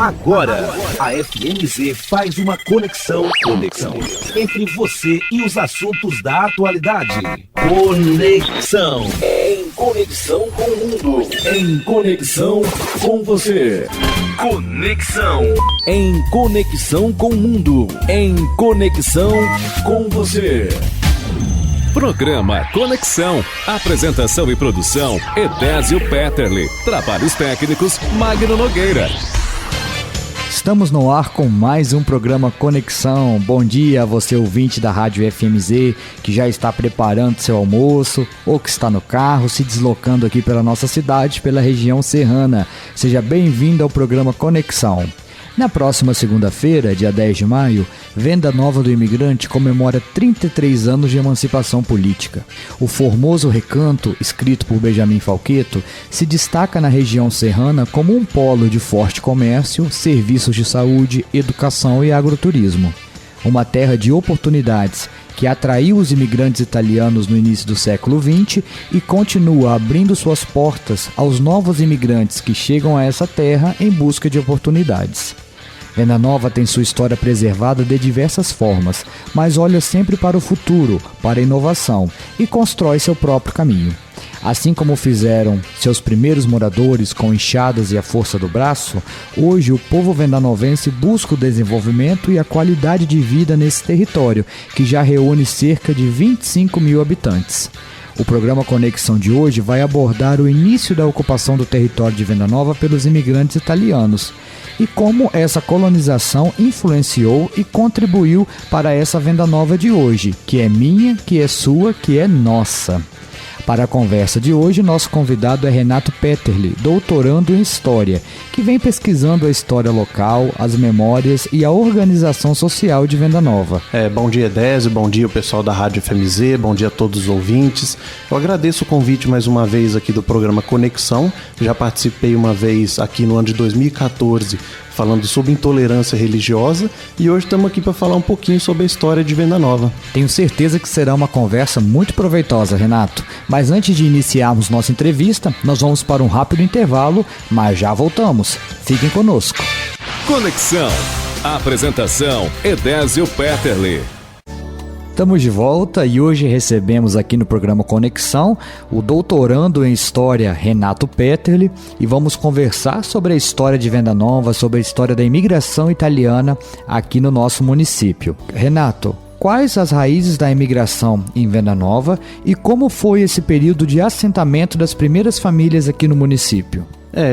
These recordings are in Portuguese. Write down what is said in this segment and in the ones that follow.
Agora, a FMZ faz uma conexão entre você e os assuntos da atualidade. Conexão. Em conexão com o mundo. Em conexão com você. Conexão. Em conexão com o mundo. Em conexão com você. Programa Conexão. Apresentação e produção, Edésio Petterle. Trabalhos técnicos, Magno Nogueira. Estamos no ar com mais um programa Conexão. Bom dia a você, ouvinte da Rádio FMZ, que já está preparando seu almoço ou que está no carro, se deslocando aqui pela nossa cidade, pela região serrana. Seja bem-vindo ao programa Conexão. Na próxima segunda-feira, dia 10 de maio, Venda Nova do Imigrante comemora 33 anos de emancipação política. O formoso recanto, escrito por Benjamin Falquetto, se destaca na região serrana como um polo de forte comércio, serviços de saúde, educação e agroturismo. Uma terra de oportunidades que atraiu os imigrantes italianos no início do século XX e continua abrindo suas portas aos novos imigrantes que chegam a essa terra em busca de oportunidades. Venda Nova tem sua história preservada de diversas formas, mas olha sempre para o futuro, para a inovação e constrói seu próprio caminho. Assim como fizeram seus primeiros moradores com enxadas e a força do braço, hoje o povo vendanovense busca o desenvolvimento e a qualidade de vida nesse território, que já reúne cerca de 25 mil habitantes. O programa Conexão de hoje vai abordar o início da ocupação do território de Venda Nova pelos imigrantes italianos e como essa colonização influenciou e contribuiu para essa Venda Nova de hoje, que é minha, que é sua, que é nossa. Para a conversa de hoje, nosso convidado é Renato Petterle, doutorando em História, que vem pesquisando a história local, as memórias e a organização social de Venda Nova. Bom dia, Edésio, bom dia o pessoal da Rádio FMZ, bom dia a todos os ouvintes. Eu agradeço o convite mais uma vez aqui do programa Conexão. Já participei uma vez aqui no ano de 2014, falando sobre intolerância religiosa, e hoje estamos aqui para falar um pouquinho sobre a história de Venda Nova. Tenho certeza que será uma conversa muito proveitosa, Renato. Mas antes de iniciarmos nossa entrevista, nós vamos para um rápido intervalo, mas já voltamos. Fiquem conosco. Conexão. Apresentação, Edésio Petterle. Estamos de volta e hoje recebemos aqui no programa Conexão o doutorando em História Renato Petterle e vamos conversar sobre a história de Venda Nova, sobre a história da imigração italiana aqui no nosso município. Renato, quais as raízes da imigração em Venda Nova e como foi esse período de assentamento das primeiras famílias aqui no município?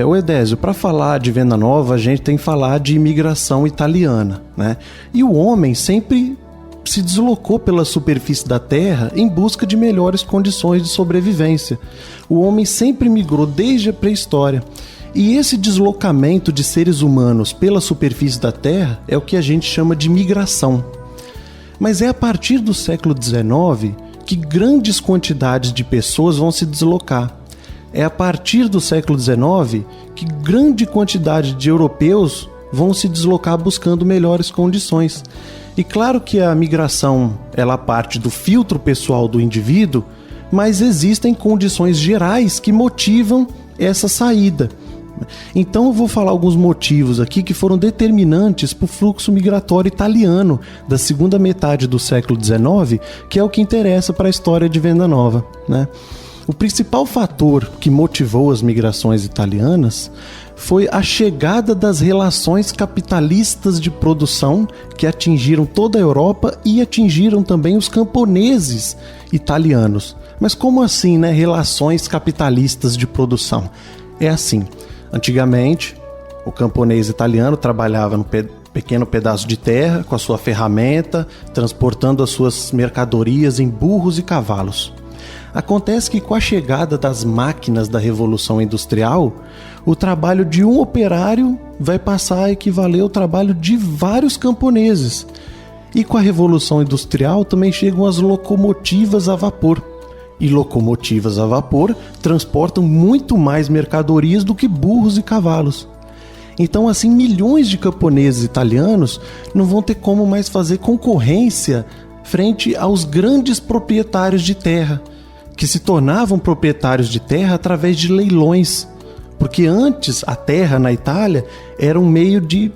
O Edésio, para falar de Venda Nova, a gente tem que falar de imigração italiana, né? E o homem sempre se deslocou pela superfície da terra em busca de melhores condições de sobrevivência. O homem sempre migrou desde a pré-história. E esse deslocamento de seres humanos pela superfície da terra é o que a gente chama de migração. Mas é a partir do século XIX que grandes quantidades de pessoas vão se deslocar. É a partir do século XIX que grande quantidade de europeus vão se deslocar buscando melhores condições. E claro que a migração ela parte do filtro pessoal do indivíduo, mas existem condições gerais que motivam essa saída. Então eu vou falar alguns motivos aqui que foram determinantes para o fluxo migratório italiano da segunda metade do século XIX, que é o que interessa para a história de Venda Nova, né? O principal fator que motivou as migrações italianas foi a chegada das relações capitalistas de produção que atingiram toda a Europa e atingiram também os camponeses italianos. Mas como assim, né? Relações capitalistas de produção? É assim, antigamente o camponês italiano trabalhava no pequeno pedaço de terra com a sua ferramenta, transportando as suas mercadorias em burros e cavalos. Acontece que com a chegada das máquinas da Revolução Industrial, o trabalho de um operário vai passar a equivaler ao trabalho de vários camponeses. E com a Revolução Industrial também chegam as locomotivas a vapor. E locomotivas a vapor transportam muito mais mercadorias do que burros e cavalos. Então, assim, milhões de camponeses italianos não vão ter como mais fazer concorrência frente aos grandes proprietários de terra, que se tornavam proprietários de terra através de leilões. Porque antes a terra na Itália era um meio de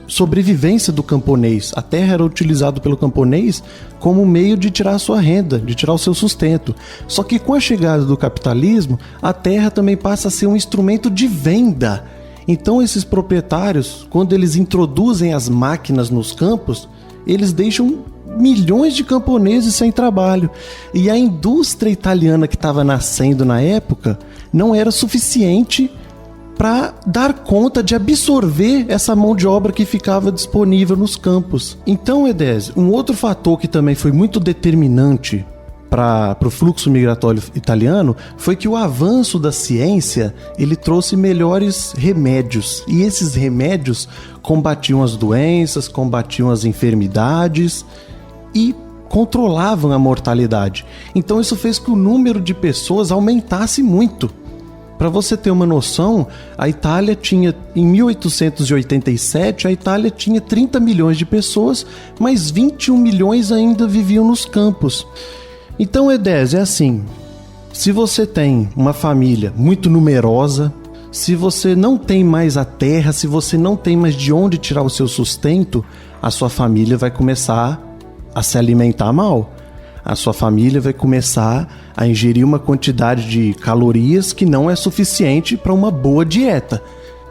sobrevivência do camponês. A terra era utilizada pelo camponês como meio de tirar a sua renda, de tirar o seu sustento. Só que com a chegada do capitalismo, a terra também passa a ser um instrumento de venda. Então esses proprietários, quando eles introduzem as máquinas nos campos, eles deixam milhões de camponeses sem trabalho. E a indústria italiana que estava nascendo na época não era suficiente para dar conta de absorver essa mão de obra que ficava disponível nos campos. Então, Edésio, um outro fator que também foi muito determinante para o fluxo migratório italiano foi que o avanço da ciência ele trouxe melhores remédios. E esses remédios combatiam as doenças, combatiam as enfermidades e controlavam a mortalidade. Então isso fez que o número de pessoas aumentasse muito. Para você ter uma noção, a Itália tinha, em 1887, a Itália tinha 30 milhões de pessoas, mas 21 milhões ainda viviam nos campos. Então, Edésio, é assim, se você tem uma família muito numerosa, se você não tem mais a terra, se você não tem mais de onde tirar o seu sustento, a sua família vai começar a se alimentar mal. A sua família vai começar a ingerir uma quantidade de calorias que não é suficiente para uma boa dieta.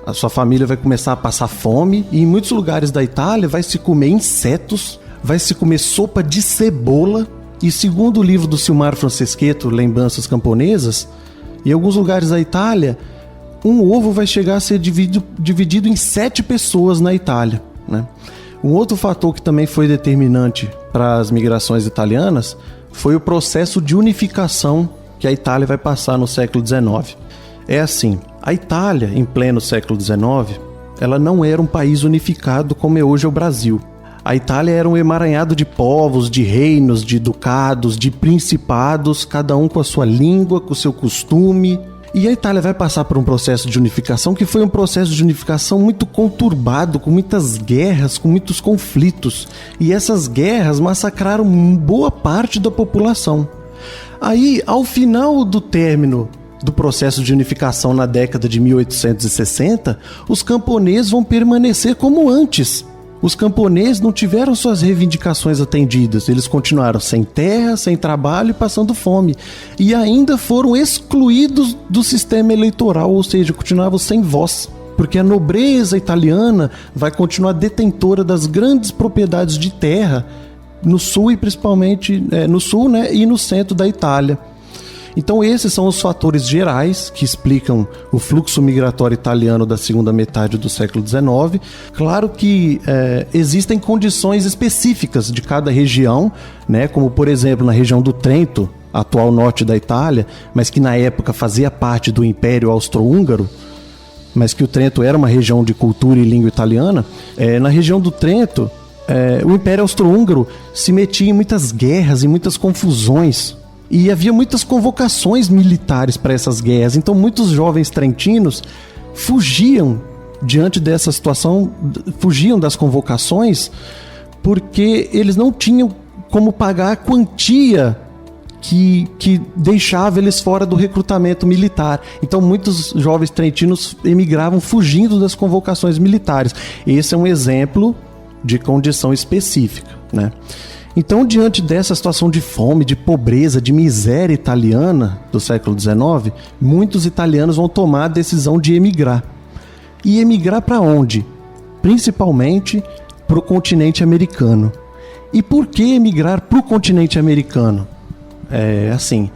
A sua família vai começar a passar fome e em muitos lugares da Itália vai se comer insetos, vai se comer sopa de cebola. E segundo o livro do Silmar Franceschetto, Lembranças Camponesas, em alguns lugares da Itália, um ovo vai chegar a ser dividido em 7 pessoas na Itália, né? Um outro fator que também foi determinante para as migrações italianas foi o processo de unificação que a Itália vai passar no século XIX. É assim, a Itália, em pleno século XIX, ela não era um país unificado como é hoje o Brasil. A Itália era um emaranhado de povos, de reinos, de ducados, de principados, cada um com a sua língua, com o seu costume. E a Itália vai passar por um processo de unificação que foi um processo de unificação muito conturbado, com muitas guerras, com muitos conflitos. E essas guerras massacraram boa parte da população. Aí, ao final do término do processo de unificação na década de 1860, os camponeses vão permanecer como antes. Os camponeses não tiveram suas reivindicações atendidas, eles continuaram sem terra, sem trabalho e passando fome. E ainda foram excluídos do sistema eleitoral, ou seja, continuavam sem voz. Porque a nobreza italiana vai continuar detentora das grandes propriedades de terra no sul e principalmente no sul, né, e no centro da Itália. Então esses são os fatores gerais que explicam o fluxo migratório italiano da segunda metade do século XIX. Claro que existem condições específicas de cada região, né? Como por exemplo na região do Trento, atual norte da Itália, mas que na época fazia parte do Império Austro-Húngaro, mas que o Trento era uma região de cultura e língua italiana. Na região do Trento, o Império Austro-Húngaro se metia em muitas guerras e muitas confusões. E havia muitas convocações militares para essas guerras. Então muitos jovens trentinos fugiam diante dessa situação, fugiam das convocações, porque eles não tinham como pagar a quantia que deixava eles fora do recrutamento militar. Então muitos jovens trentinos emigravam fugindo das convocações militares. Esse é um exemplo de condição específica, né? Então, diante dessa situação de fome, de pobreza, de miséria italiana do século XIX, muitos italianos vão tomar a decisão de emigrar. E emigrar para onde? Principalmente para o continente americano. E por que emigrar para o continente americano? Assim,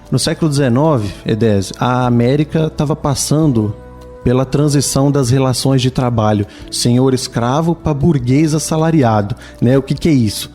no século XIX, Edésio, a América estava passando pela transição das relações de trabalho senhor escravo para burguês assalariado, né? O que é isso?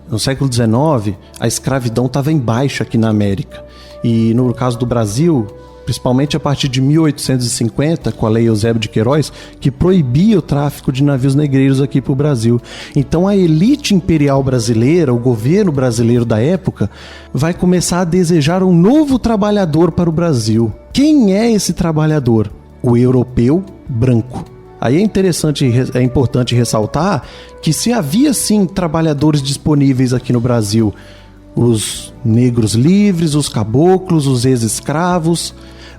No século XIX, a escravidão estava em baixa aqui na América. E no caso do Brasil, principalmente a partir de 1850, com a Lei Eusébio de Queiroz, que proibia o tráfico de navios negreiros aqui para o Brasil. Então a elite imperial brasileira, o governo brasileiro da época, vai começar a desejar um novo trabalhador para o Brasil. Quem é esse trabalhador? O europeu branco. Aí é importante ressaltar que se havia sim trabalhadores disponíveis aqui no Brasil, os negros livres, os caboclos, os ex-escravos,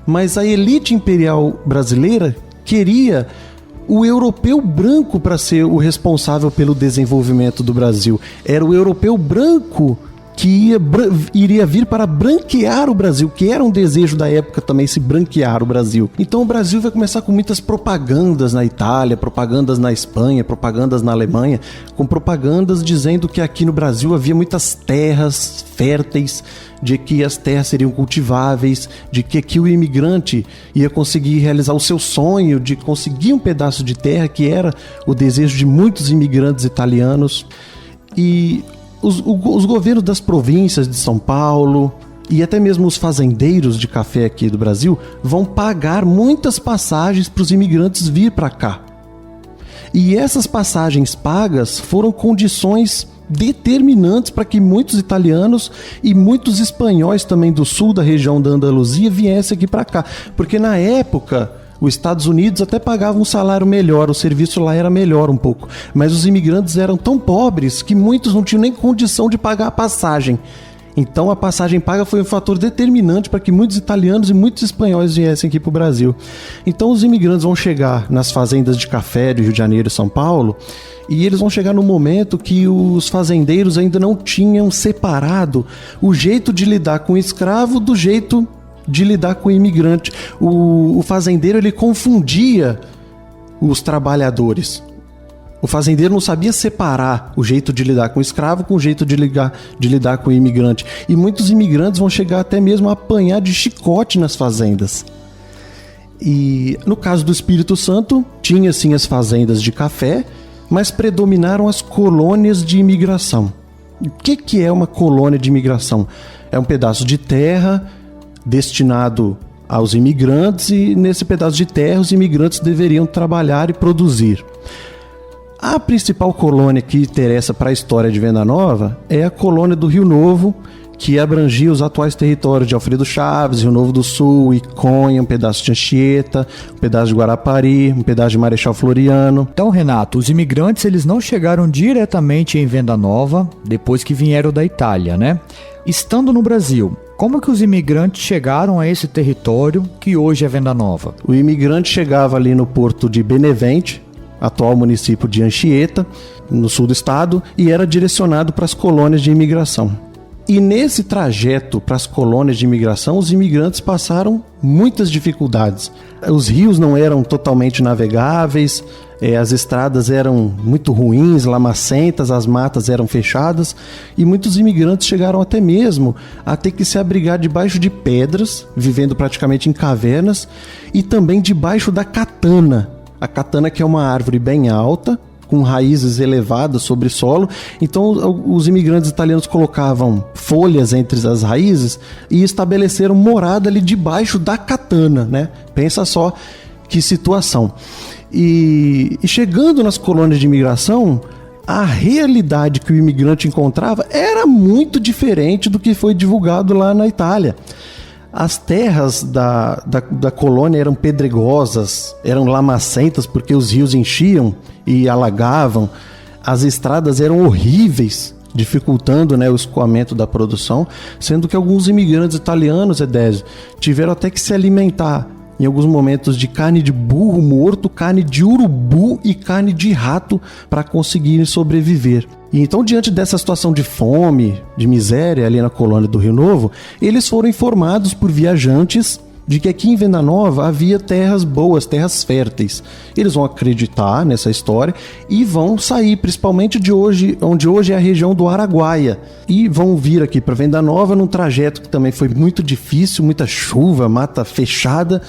mas a elite imperial brasileira queria o europeu branco para ser o responsável pelo desenvolvimento do Brasil. Era o europeu branco que iria vir para branquear o Brasil, que era um desejo da época também, se branquear o Brasil. Então o Brasil vai começar com muitas propagandas na Itália, propagandas na Espanha, propagandas na Alemanha, com propagandas dizendo que aqui no Brasil havia muitas terras férteis, de que as terras seriam cultiváveis, de que aqui o imigrante ia conseguir realizar o seu sonho de conseguir um pedaço de terra, que era o desejo de muitos imigrantes italianos. E os governos das províncias de São Paulo e até mesmo os fazendeiros de café aqui do Brasil vão pagar muitas passagens para os imigrantes vir para cá. E essas passagens pagas foram condições determinantes para que muitos italianos e muitos espanhóis também do sul da região da Andaluzia viessem aqui para cá. Porque na época os Estados Unidos até pagavam um salário melhor, o serviço lá era melhor um pouco, mas os imigrantes eram tão pobres que muitos não tinham nem condição de pagar a passagem. Então a passagem paga foi um fator determinante para que muitos italianos e muitos espanhóis viessem aqui para o Brasil. Então os imigrantes vão chegar nas fazendas de café do Rio de Janeiro e São Paulo, e eles vão chegar no momento que os fazendeiros ainda não tinham separado o jeito de lidar com o escravo do jeito de lidar com o imigrante. O fazendeiro, ele confundia os trabalhadores. O fazendeiro não sabia separar o jeito de lidar com o escravo com o jeito de lidar com o imigrante. E muitos imigrantes vão chegar até mesmo a apanhar de chicote nas fazendas. E no caso do Espírito Santo, tinha sim as fazendas de café, mas predominaram as colônias de imigração. O que é uma colônia de imigração? É um pedaço de terra destinado aos imigrantes, e nesse pedaço de terra os imigrantes deveriam trabalhar e produzir. A principal colônia que interessa para a história de Venda Nova é a colônia do Rio Novo, que abrangia os atuais territórios de Alfredo Chaves, Rio Novo do Sul, Iconha, um pedaço de Anchieta, um pedaço de Guarapari, um pedaço de Marechal Floriano. Então, Renato, os imigrantes eles não chegaram diretamente em Venda Nova depois que vieram da Itália, né? Estando no Brasil, como que os imigrantes chegaram a esse território que hoje é Venda Nova? O imigrante chegava ali no porto de Benevente, atual município de Anchieta, no sul do estado, e era direcionado para as colônias de imigração. E nesse trajeto para as colônias de imigração, os imigrantes passaram muitas dificuldades. Os rios não eram totalmente navegáveis, as estradas eram muito ruins, lamacentas, as matas eram fechadas, e muitos imigrantes chegaram até mesmo a ter que se abrigar debaixo de pedras, vivendo praticamente em cavernas, e também debaixo da catana. A catana, que é uma árvore bem alta, com raízes elevadas sobre solo. Então os imigrantes italianos colocavam folhas entre as raízes e estabeleceram morada ali debaixo da catana, né? Pensa só que situação. E chegando nas colônias de imigração, a realidade que o imigrante encontrava era muito diferente do que foi divulgado lá na Itália. As terras da colônia eram pedregosas, eram lamacentas porque os rios enchiam e alagavam. As estradas eram horríveis, dificultando, né, o escoamento da produção, sendo que alguns imigrantes italianos, Edésio, tiveram até que se alimentar em alguns momentos de carne de burro morto, carne de urubu e carne de rato para conseguirem sobreviver. E então, diante dessa situação de fome, de miséria ali na colônia do Rio Novo, eles foram informados por viajantes de que aqui em Venda Nova havia terras boas, terras férteis. Eles vão acreditar nessa história e vão sair, principalmente de hoje, onde hoje é a região do Araguaia, e vão vir aqui para Venda Nova num trajeto que também foi muito difícil, muita chuva, mata fechada,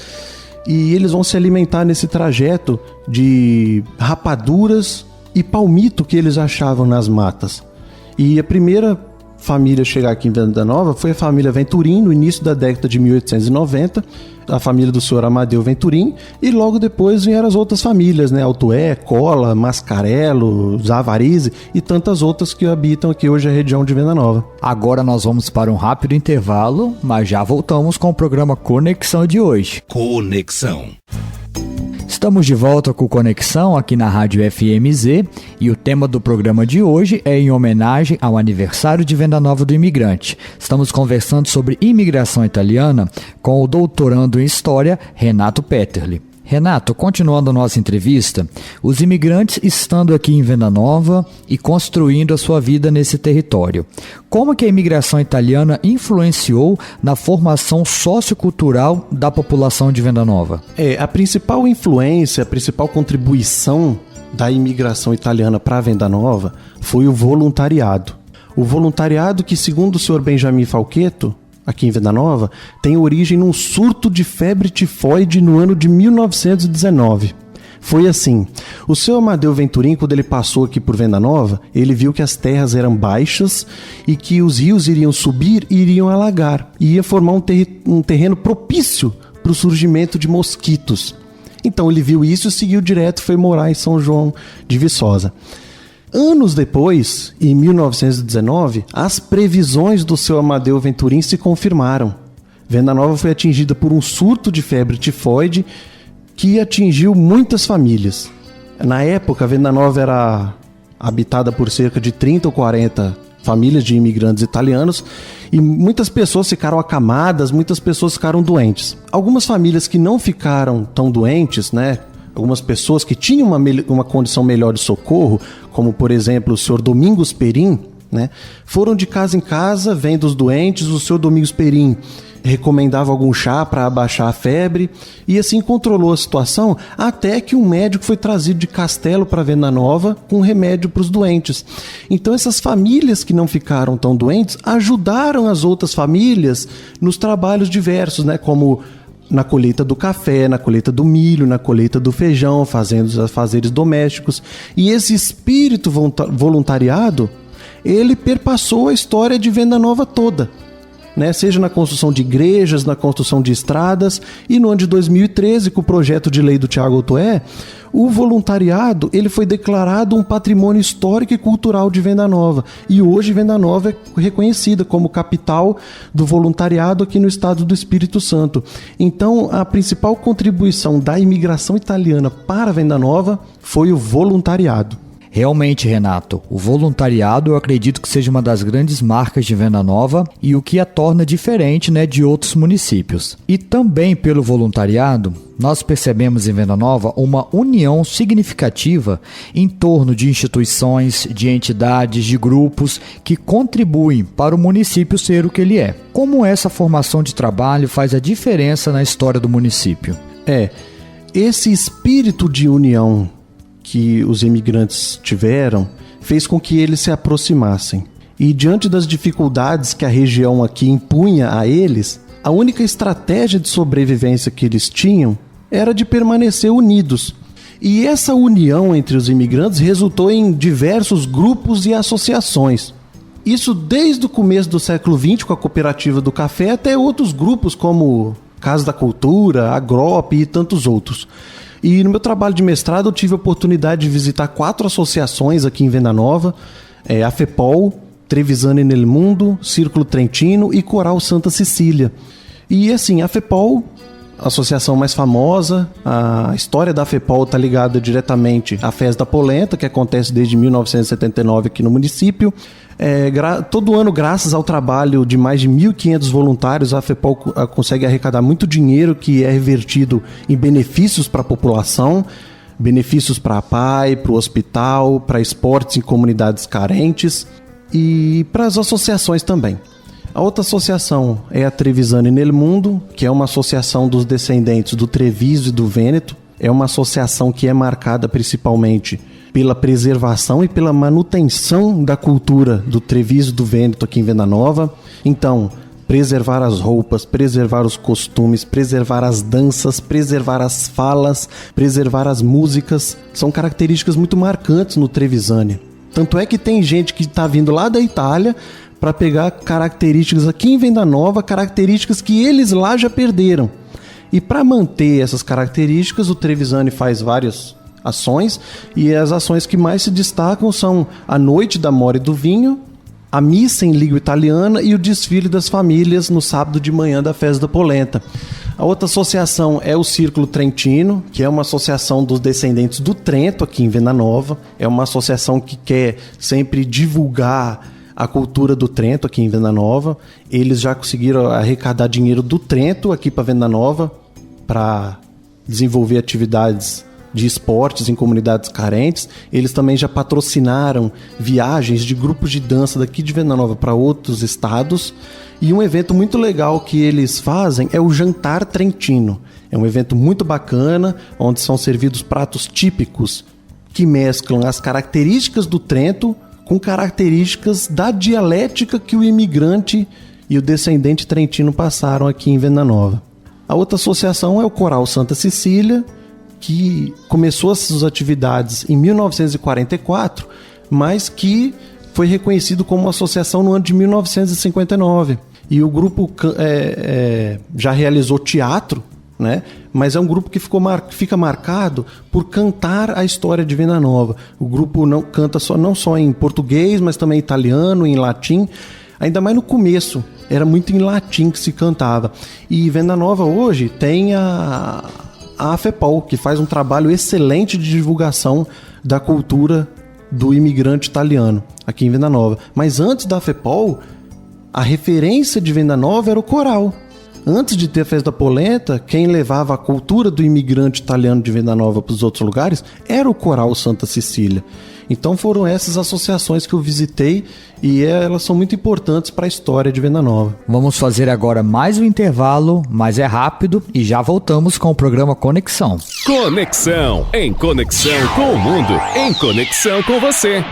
e eles vão se alimentar nesse trajeto de rapaduras e palmito que eles achavam nas matas. E a primeira família a chegar aqui em Venda Nova foi a família Venturim, no início da década de 1890, a família do senhor Amadeu Venturim, e logo depois vieram as outras famílias, né? Altoé, Cola, Mascarello, Zavarize e tantas outras que habitam aqui hoje a região de Venda Nova. Agora nós vamos para um rápido intervalo, mas já voltamos com o programa Conexão de hoje. Conexão. Estamos de volta com Conexão aqui na Rádio FMZ e o tema do programa de hoje é em homenagem ao aniversário de Venda Nova do Imigrante. Estamos conversando sobre imigração italiana com o doutorando em História, Renato Peterli. Renato, continuando a nossa entrevista, os imigrantes estando aqui em Venda Nova e construindo a sua vida nesse território. Como que a imigração italiana influenciou na formação sociocultural da população de Venda Nova? A principal influência, a principal contribuição da imigração italiana para Venda Nova foi o voluntariado. O voluntariado que, segundo o senhor Benjamin Falquetto, aqui em Venda Nova, tem origem num surto de febre tifoide no ano de 1919. Foi assim, o seu Amadeu Venturim, quando ele passou aqui por Venda Nova, ele viu que as terras eram baixas e que os rios iriam subir e iriam alagar, e ia formar um terreno propício para o surgimento de mosquitos. Então ele viu isso e seguiu direto, foi morar em São João de Viçosa. Anos depois, em 1919, as previsões do seu Amadeu Venturim se confirmaram. Venda Nova foi atingida por um surto de febre tifoide que atingiu muitas famílias. Na época, Venda Nova era habitada por cerca de 30 ou 40 famílias de imigrantes italianos e muitas pessoas ficaram acamadas, muitas pessoas ficaram doentes. Algumas famílias que não ficaram tão doentes, algumas pessoas que tinham uma condição melhor de socorro, como por exemplo o senhor Domingos Perim, foram de casa em casa vendo os doentes. O senhor Domingos Perim recomendava algum chá para abaixar a febre e assim controlou a situação até que um médico foi trazido de Castelo para Venda Nova com remédio para os doentes. Então essas famílias que não ficaram tão doentes ajudaram as outras famílias nos trabalhos diversos, como na colheita do café, na colheita do milho, na colheita do feijão, fazendo os afazeres domésticos. E esse espírito voluntariado, ele perpassou a história de Venda Nova toda, seja na construção de igrejas, na construção de estradas. E no ano de 2013, com o projeto de lei do Thiago Otoé, o voluntariado ele foi declarado um patrimônio histórico e cultural de Venda Nova. E hoje Venda Nova é reconhecida como capital do voluntariado aqui no estado do Espírito Santo. Então, a principal contribuição da imigração italiana para Venda Nova foi o voluntariado. Realmente, Renato, o voluntariado eu acredito que seja uma das grandes marcas de Venda Nova e o que a torna diferente de outros municípios. E também pelo voluntariado, nós percebemos em Venda Nova uma união significativa em torno de instituições, de entidades, de grupos que contribuem para o município ser o que ele é. Como essa formação de trabalho faz a diferença na história do município? Esse espírito de união que os imigrantes tiveram fez com que eles se aproximassem. E diante das dificuldades que a região aqui impunha a eles, a única estratégia de sobrevivência que eles tinham era de permanecer unidos. E essa união entre os imigrantes resultou em diversos grupos e associações. Isso desde o começo do século XX, com a Cooperativa do Café, até outros grupos como Casa da Cultura, Agrop e tantos outros. E no meu trabalho de mestrado eu tive a oportunidade de visitar 4 associações aqui em Venda Nova, a FEPOL, Trevisani nel Mundo, Círculo Trentino e Coral Santa Cecília. E assim, a FEPOL, a associação mais famosa, a história da FEPOL está ligada diretamente à Festa da Polenta, que acontece desde 1979 aqui no município. Todo ano, graças ao trabalho de mais de 1.500 voluntários, a FEPOL consegue arrecadar muito dinheiro que é revertido em benefícios para a população, benefícios para a PAI, para o hospital, para esportes em comunidades carentes e para as associações também. A outra associação é a Trevisani nel Mundo, que é uma associação dos descendentes do Treviso e do Vêneto. É uma associação que é marcada principalmente pela preservação e pela manutenção da cultura do Treviso e do Vêneto aqui em Venda Nova. Então, preservar as roupas, preservar os costumes, preservar as danças, preservar as falas, preservar as músicas, são características muito marcantes no Trevisani. Tanto é que tem gente que está vindo lá da Itália para pegar características aqui em Venda Nova, características que eles lá já perderam. E para manter essas características, o Trevisani faz várias ações, e as ações que mais se destacam são a Noite da More do Vinho, a missa em língua italiana e o desfile das famílias no sábado de manhã da Festa da Polenta. A outra associação é o Círculo Trentino, que é uma associação dos descendentes do Trento aqui em Venda Nova. É uma associação que quer sempre divulgar a cultura do Trento aqui em Venda Nova. Eles já conseguiram arrecadar dinheiro do Trento aqui para Venda Nova para desenvolver atividades de esportes em comunidades carentes. Eles também já patrocinaram viagens de grupos de dança daqui de Venda Nova para outros estados. E um evento muito legal que eles fazem é o Jantar Trentino. É um evento muito bacana, onde são servidos pratos típicos que mesclam as características do Trento com características da dialética que o imigrante e o descendente trentino passaram aqui em Venda Nova. A outra associação é o Coral Santa Cecília, que começou as suas atividades em 1944, mas que foi reconhecido como associação no ano de 1959. E o grupo já realizou teatro, né? Mas é um grupo que fica marcado por cantar a história de Venda Nova. O grupo canta não só em português, mas também em italiano, em latim. Ainda mais no começo, era muito em latim que se cantava. E Venda Nova hoje tem a AFEPOL, que faz um trabalho excelente de divulgação da cultura do imigrante italiano aqui em Venda Nova. Mas antes da AFEPOL, a referência de Venda Nova era o coral. Antes de ter a Festa da Polenta, quem levava a cultura do imigrante italiano de Venda Nova para os outros lugares era o Coral Santa Cecília. Então foram essas associações que eu visitei e elas são muito importantes para a história de Venda Nova. Vamos fazer agora mais um intervalo, mas é rápido, e já voltamos com o programa Conexão. Conexão, em conexão com o mundo, em conexão com você.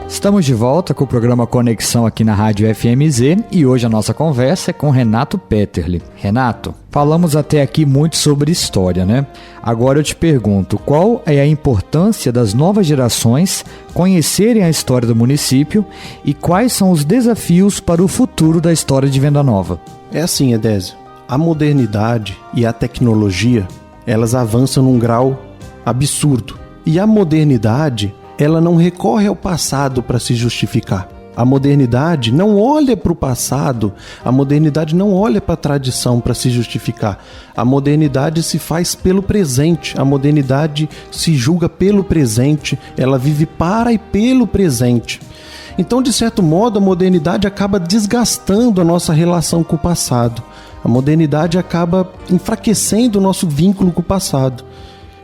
Estamos de volta com o programa Conexão aqui na Rádio FMZ e hoje a nossa conversa é com Renato Peterle. Renato, falamos até aqui muito sobre história, né? Agora eu te pergunto, qual é a importância das novas gerações conhecerem a história do município e quais são os desafios para o futuro da história de Venda Nova? É assim, Edésio, a modernidade e a tecnologia, elas avançam num grau absurdo. E a modernidade, ela não recorre ao passado para se justificar. A modernidade não olha para o passado, a modernidade não olha para a tradição para se justificar. A modernidade se faz pelo presente, a modernidade se julga pelo presente, ela vive para e pelo presente. Então, de certo modo, a modernidade acaba desgastando a nossa relação com o passado. A modernidade acaba enfraquecendo o nosso vínculo com o passado.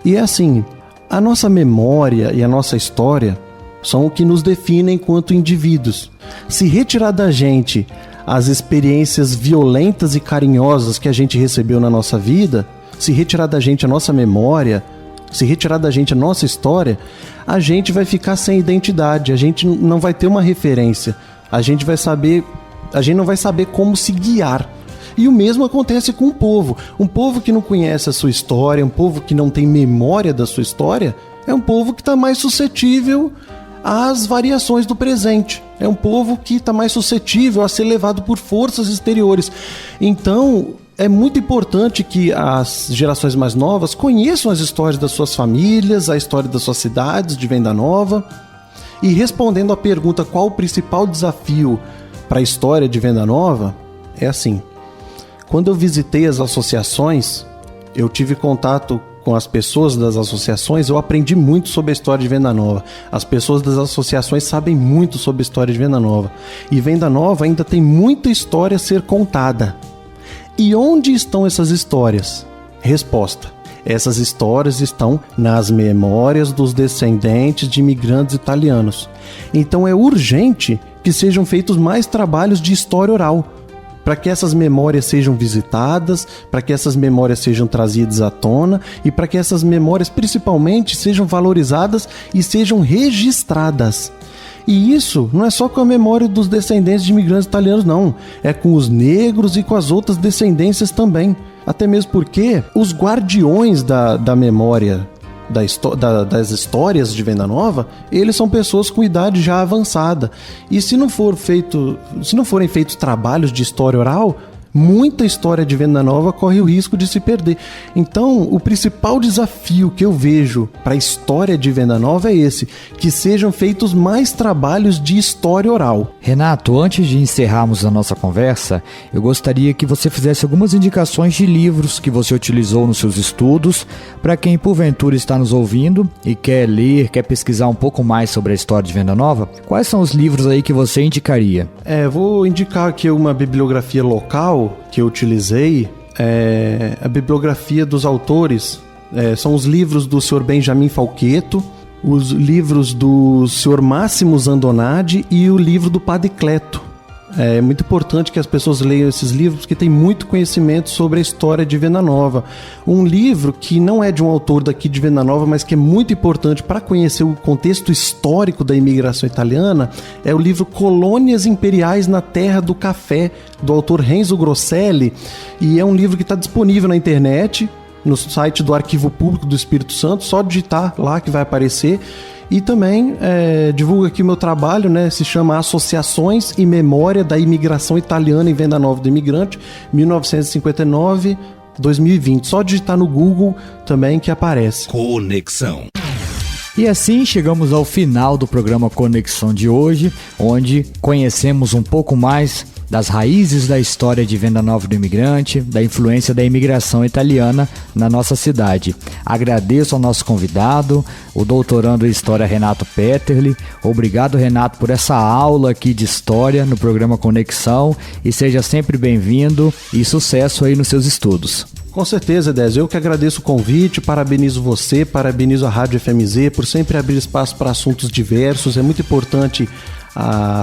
E é assim, a nossa memória e a nossa história são o que nos definem enquanto indivíduos. Se retirar da gente as experiências violentas e carinhosas que a gente recebeu na nossa vida, se retirar da gente a nossa memória, se retirar da gente a nossa história, a gente vai ficar sem identidade, a gente não vai ter uma referência, a gente não vai saber como se guiar. E o mesmo acontece com o povo. Um povo que não conhece a sua história, um povo que não tem memória da sua história, é um povo que está mais suscetível às variações do presente. É um povo que está mais suscetível a ser levado por forças exteriores. Então, é muito importante que as gerações mais novas conheçam as histórias das suas famílias, a história das suas cidades de Venda Nova. E respondendo à pergunta qual o principal desafio para a história de Venda Nova, é assim. Quando eu visitei as associações, eu tive contato com as pessoas das associações, eu aprendi muito sobre a história de Venda Nova. As pessoas das associações sabem muito sobre a história de Venda Nova. E Venda Nova ainda tem muita história a ser contada. E onde estão essas histórias? Resposta: essas histórias estão nas memórias dos descendentes de imigrantes italianos. Então é urgente que sejam feitos mais trabalhos de história oral, para que essas memórias sejam visitadas, para que essas memórias sejam trazidas à tona e para que essas memórias principalmente sejam valorizadas e sejam registradas. E isso não é só com a memória dos descendentes de imigrantes italianos, não. É com os negros e com as outras descendências também. Até mesmo porque os guardiões da memória das histórias de Venda Nova, eles são pessoas com idade já avançada. E se não forem feitos trabalhos de história oral, muita história de Venda Nova corre o risco de se perder. Então, o principal desafio que eu vejo para a história de Venda Nova é esse, que sejam feitos mais trabalhos de história oral. Renato, antes de encerrarmos a nossa conversa, eu gostaria que você fizesse algumas indicações de livros que você utilizou nos seus estudos, para quem porventura está nos ouvindo e quer ler, quer pesquisar um pouco mais sobre a história de Venda Nova. Quais são os livros aí que você indicaria? Vou indicar aqui uma bibliografia local que eu utilizei, a bibliografia dos autores, são os livros do Sr. Benjamin Falquetto, os livros do Sr. Máximo Zandonadi e o livro do Padre Cleto. É muito importante que as pessoas leiam esses livros, porque tem muito conhecimento sobre a história de Venda Nova. Um livro que não é de um autor daqui de Venda Nova, mas que é muito importante para conhecer o contexto histórico da imigração italiana, é o livro Colônias Imperiais na Terra do Café, do autor Renzo Grosselli, e é um livro que está disponível na internet, no site do Arquivo Público do Espírito Santo, só digitar lá que vai aparecer. E também divulgo aqui o meu trabalho, né? Se chama Associações e Memória da Imigração Italiana em Venda Nova do Imigrante, 1959-2020. Só digitar no Google também que aparece. Conexão. E assim chegamos ao final do programa Conexão de hoje, onde conhecemos um pouco mais das raízes da história de Venda Nova do Imigrante, da influência da imigração italiana na nossa cidade. Agradeço ao nosso convidado, o doutorando em História Renato Peterli. Obrigado, Renato, por essa aula aqui de História no programa Conexão, e seja sempre bem-vindo e sucesso aí nos seus estudos. Com certeza, Désio. Eu que agradeço o convite, parabenizo você, parabenizo a Rádio FMZ por sempre abrir espaço para assuntos diversos. É muito importante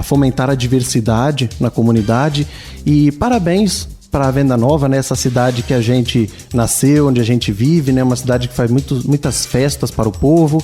fomentar a diversidade na comunidade, e parabéns para a Venda Nova, né? Essa cidade que a gente nasceu, onde a gente vive, né? Uma cidade que faz muitas festas para o povo.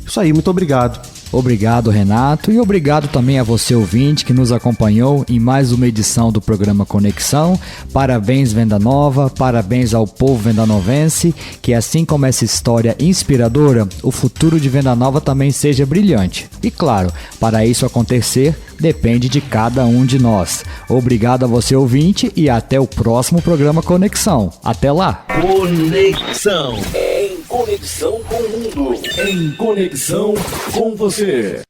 Isso aí, muito obrigado. Obrigado, Renato, e obrigado também a você, ouvinte, que nos acompanhou em mais uma edição do programa Conexão. Parabéns, Venda Nova, parabéns ao povo vendanovense, que assim como essa história inspiradora, o futuro de Venda Nova também seja brilhante. E claro, para isso acontecer, depende de cada um de nós. Obrigado a você, ouvinte, e até o próximo programa Conexão. Até lá! Conexão. Em conexão com o mundo. Em conexão com você.